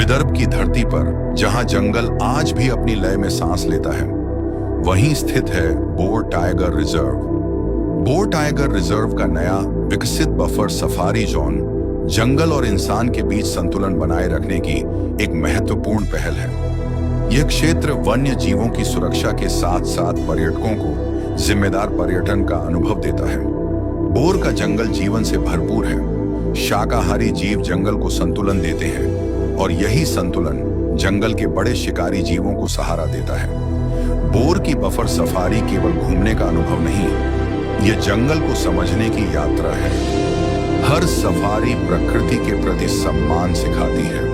विदर्भ की धरती पर जहां जंगल आज भी अपनी लय में सांस लेता है, वहीं स्थित है bore tiger reserve. Bore tiger reserve का नया विकसित बफर सफारी जोन जंगल और इंसान के बीच संतुलन बनाए रखने की एक महत्वपूर्ण पहल है। यह क्षेत्र वन्य जीवों की सुरक्षा के साथ साथ पर्यटकों को जिम्मेदार पर्यटन का अनुभव देता है। बोर का जंगल जीवन से भरपूर है। शाकाहारी जीव जंगल को संतुलन देते हैं और यही संतुलन जंगल के बड़े शिकारी जीवों को सहारा देता है। बोर की बफर सफारी केवल घूमने का अनुभव नहीं, यह जंगल को समझने की यात्रा है। हर सफारी प्रकृति के प्रति सम्मान सिखाती है।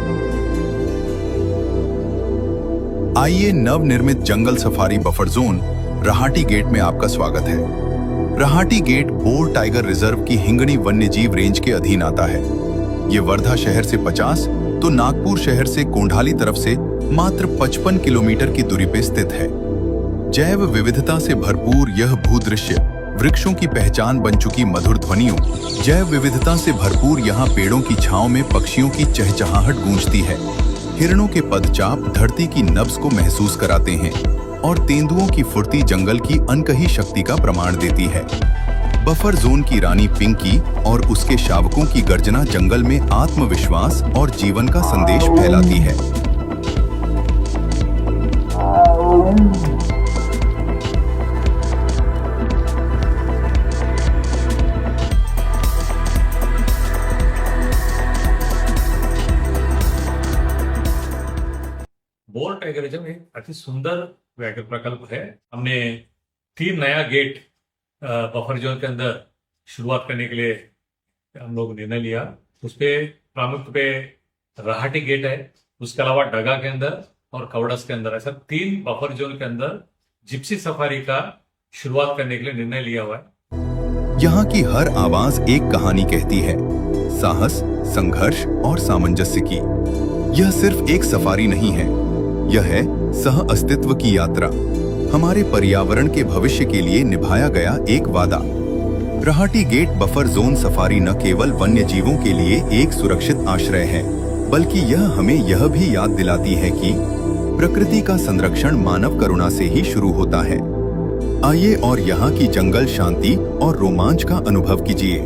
आइए नवनिर्मित जंगल safari buffer zone Rahati gate में आपका स्वागत है। Rahati gate Bor tiger reserve की हिंगणी वन्यजीव रेंज के अधीन आता है। ये वर्धा शहर से 50 तो नागपुर शहर से कोंढाली तरफ से मात्र 55 किलोमीटर की दूरी पे स्थित है। जैव विविधता से भरपूर यह भूदृश्य वृक्षों की पहचान बन चुकी मधुर ध्वनियों, जैव विविधता से भरपूर यहाँ पेड़ों की छांव में पक्षियों की चहचहाहट गूंजती है। हिरणों के पदचाप धरती की नब्ज को महसूस कराते हैं और तेंदुओं की फुर्ती जंगल की अनकही शक्ति का प्रमाण देती है। बफर जोन की रानी पिंकी और उसके शावकों की गर्जना जंगल में आत्मविश्वास और जीवन का संदेश फैलाती है। बोर टाइगर रिजर्व एक अति सुंदर व्याघ्र प्रकल्प है। हमने 3 नया गेट बफर जोन के अंदर शुरुआत करने के लिए हम लोग निर्णय लिया। उसपे प्रमुख पे रहाटी गेट है, उसके अलावा डगा के अंदर और कवड़स के अंदर, ऐसा 3 बफर जोन के अंदर जिप्सी सफारी का शुरुआत करने के लिए निर्णय लिया हुआ है। यहाँ की हर आवाज एक कहानी कहती है, साहस, संघर्ष और सामंजस्य की। यह सिर्फ एक सफारी नहीं है, यह है सह अस्तित्व की यात्रा, हमारे पर्यावरण के भविष्य के लिए निभाया गया एक वादा। Rahati gate buffer zone safari न केवल वन्य जीवों के लिए एक सुरक्षित आश्रय है, बल्कि यह हमें यह भी याद दिलाती है कि प्रकृति का संरक्षण मानव करुणा से ही शुरू होता है। आइए और यहाँ की जंगल शांति और रोमांच का अनुभव कीजिए।